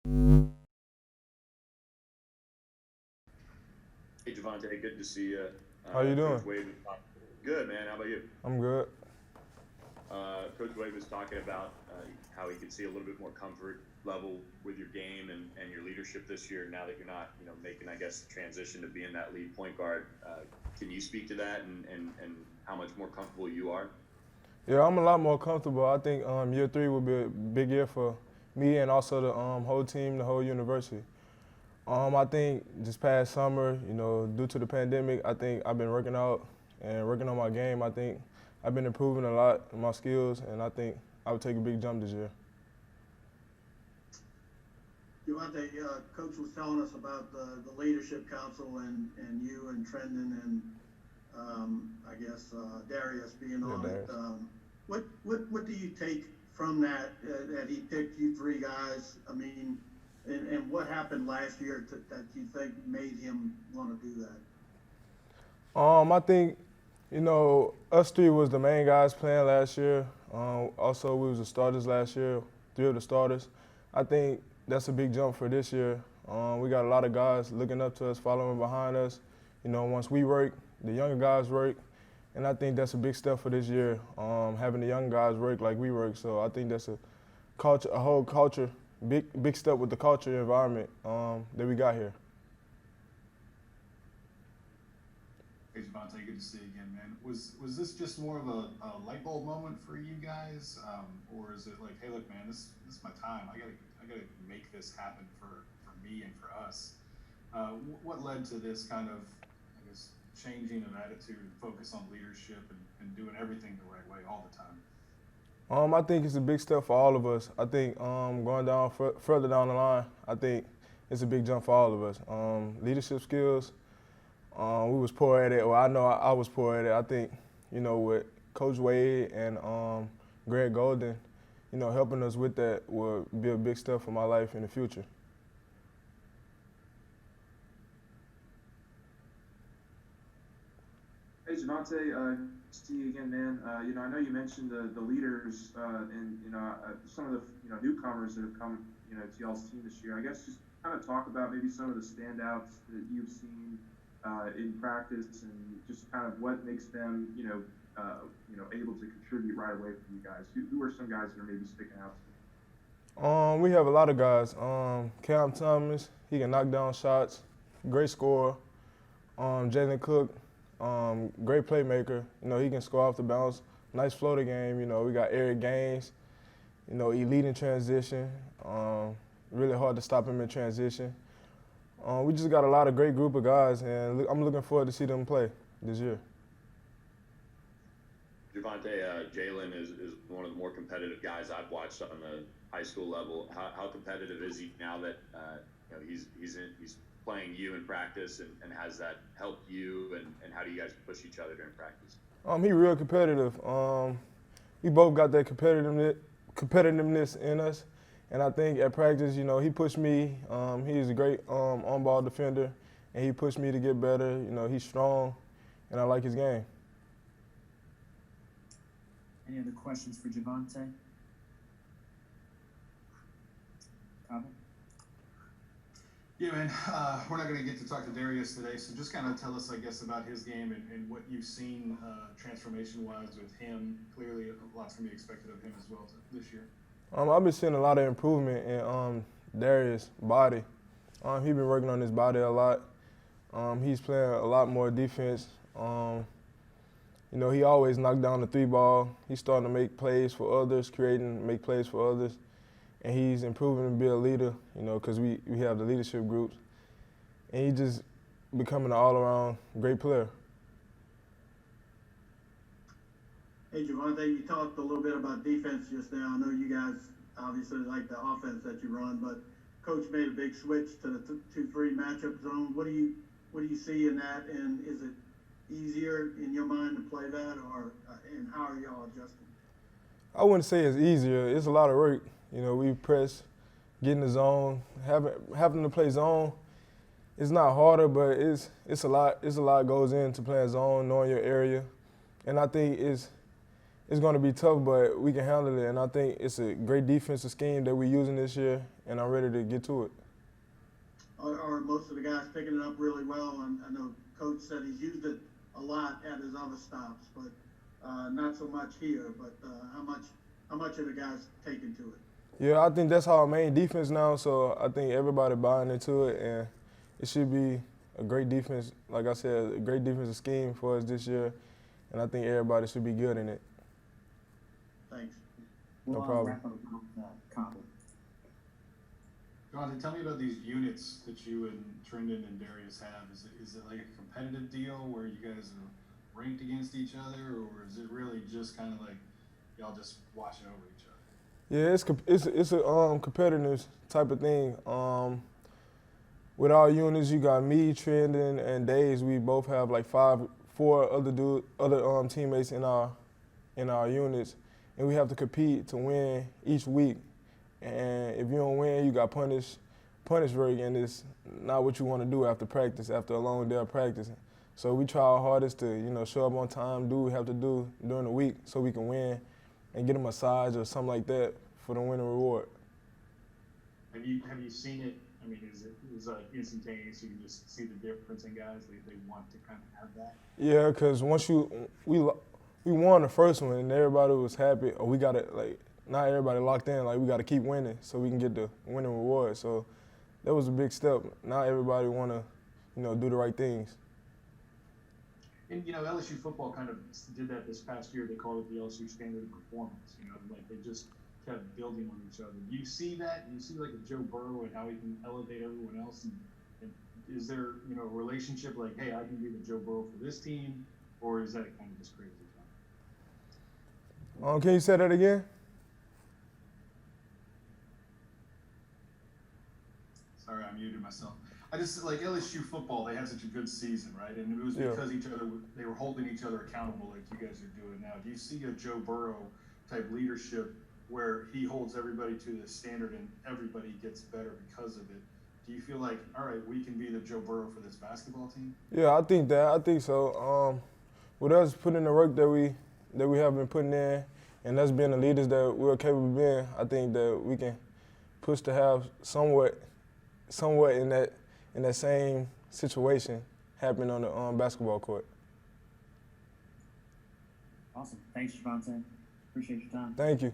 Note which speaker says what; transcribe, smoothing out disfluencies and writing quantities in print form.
Speaker 1: Hey Javonte, good to see you.
Speaker 2: How you doing?
Speaker 1: Coach Wade was talking. Good, man. How about you?
Speaker 2: I'm good.
Speaker 1: Coach Wade was talking about how he could see a little bit more comfort level with your game and your leadership this year. Now that you're not, making, I guess, the transition to being that lead point guard, can you speak to that and how much more comfortable you are?
Speaker 2: Yeah, I'm a lot more comfortable. I think year three will be a big year for me and also the whole team, the whole university. I think this past summer, due to the pandemic, I think I've been working out and working on my game. I think I've been improving a lot in my skills, and I think I would take a big jump this year.
Speaker 3: Javonte, Coach was telling us about the Leadership Council and you and Trendon and I guess Darius being
Speaker 2: Yeah,
Speaker 3: on it.
Speaker 2: Darius.
Speaker 3: What do you take from that he picked you three guys? I mean, and what happened last year that you think made him want to do that?
Speaker 2: I think, us three was the main guys playing last year. Also, we was the starters last year, three of the starters. I think that's a big jump for this year. We got a lot of guys looking up to us, following behind us. Once we work, the younger guys work, and I think that's a big step for this year, having the young guys work like we work. So I think that's a whole culture, big step with the culture environment that we got here.
Speaker 4: Hey Javonte, good to see you again, man. Was this just more of a light bulb moment for you guys, or is it like, hey, look, man, this is my time. I gotta make this happen for me and for us. What led to this kind of, I guess, changing of attitude and focus on leadership and doing everything the right way all the time?
Speaker 2: I think it's a big step for all of us. I think going down further down the line, I think it's a big jump for all of us. Leadership skills, we was poor at it. Well, I know I was poor at it. I think, with Coach Wade and Greg Golden, helping us with that will be a big step for my life in the future.
Speaker 5: Hey Javonte, see you again, man. I know you mentioned the leaders and some of the newcomers that have come to y'all's team this year. I guess just kind of talk about maybe some of the standouts that you've seen in practice and just kind of what makes them able to contribute right away for you guys. Who are some guys that are maybe sticking out to you?
Speaker 2: We have a lot of guys. Cam Thomas, he can knock down shots, great scorer. Jalen Cook, great playmaker. He can score off the bounce. Nice floater game. We got Eric Gaines, elite in transition. Really hard to stop him in transition. We just got a lot of great group of guys, and I'm looking forward to see them play this year.
Speaker 1: Javonte, Jalen is one of the more competitive guys I've watched on the high school level. How competitive is he now that he's playing you in practice and has that helped you and how do you guys push each other during practice?
Speaker 2: He real competitive. We both got that competitiveness in us, and I think at practice, he pushed me. He's a great on-ball defender, and he pushed me to get better. He's strong, and I like his game.
Speaker 6: Any other questions for Javonte? Cabo?
Speaker 4: Yeah, man. We're not going to get to talk to Darius today, so just kind of tell us, I guess, about his game and what you've seen transformation-wise with him. Clearly, a lot's going to be expected of him as well this year.
Speaker 2: I've been seeing a lot of improvement in Darius' body. He's been working on his body a lot. He's playing a lot more defense. He always knocked down the three ball. He's starting to make plays for others, make plays for others. And he's improving to be a leader, because we have the leadership groups. And he's just becoming an all-around great player.
Speaker 3: Hey Javonte, you talked a little bit about defense just now. I know you guys obviously like the offense that you run, but Coach made a big switch to the 2-3 matchup zone. What do you see in that, and is it easier in your mind to play that, or and how are y'all adjusting?
Speaker 2: I wouldn't say it's easier. It's a lot of work. We press, get in the zone, having to play zone. It's not harder, but it's a lot. It's a lot goes into playing zone, knowing your area, and I think it's it's going to be tough, but we can handle it. And I think it's a great defensive scheme that we're using this year, and I'm ready to get to it.
Speaker 3: Are most of the guys picking it up really well? And I know Coach said he's used it a lot at his other stops, but not so much here. But how much are the guys taking to it?
Speaker 2: Yeah, I think that's our main defense now, so I think everybody buying into it, and it should be a great defense. Like I said, a great defensive scheme for us this year, and I think everybody should be good in it.
Speaker 3: Thanks.
Speaker 6: We'll
Speaker 2: problem.
Speaker 6: wrap up with comment.
Speaker 4: Javonte, tell me about these units that you and Trendon and Darius have. Is it like a competitive deal where you guys are ranked against each other, or is it really just kind of like y'all just watching over each other?
Speaker 2: Yeah, it's a competitive type of thing. With our units, you got me, Trendon, and Days. We both have like four other teammates in our units, and we have to compete to win each week. And if you don't win, you got punished very, and it's not what you want to do after practice, after a long day of practice. So we try our hardest to, show up on time, do what we have to do during the week so we can win and get a massage or something like that for the winning reward.
Speaker 7: Have you seen it? I mean, is it instantaneous? You can just see the difference in guys. They want to kind of have that.
Speaker 2: Yeah, because once we won the first one and everybody was happy, or we got it like. Not everybody locked in, like we got to keep winning so we can get the winning reward. So that was a big step. Now everybody want to, do the right things.
Speaker 7: And, LSU football kind of did that this past year. They called it the LSU standard of performance. Like they just kept building on each other. Do you see that? Do you see like a Joe Burrow and how he can elevate everyone else? And is there, a relationship like, hey, I can be the Joe Burrow for this team, or is that kind of just crazy?
Speaker 2: Can you say that again?
Speaker 4: Sorry, I muted myself. I just like LSU football. They had such a good season, right? And it was because they were holding each other accountable, like you guys are doing now. Do you see a Joe Burrow type leadership where he holds everybody to the standard and everybody gets better because of it? Do you feel like, all right, we can be the Joe Burrow for this basketball team?
Speaker 2: Yeah, I think so. With us putting in the work that we have been putting in, and us being the leaders that we're capable of being, I think that we can push to have somewhat in that same situation happen on the basketball court.
Speaker 6: Awesome. Thanks, Javonte. Appreciate your time.
Speaker 2: Thank you.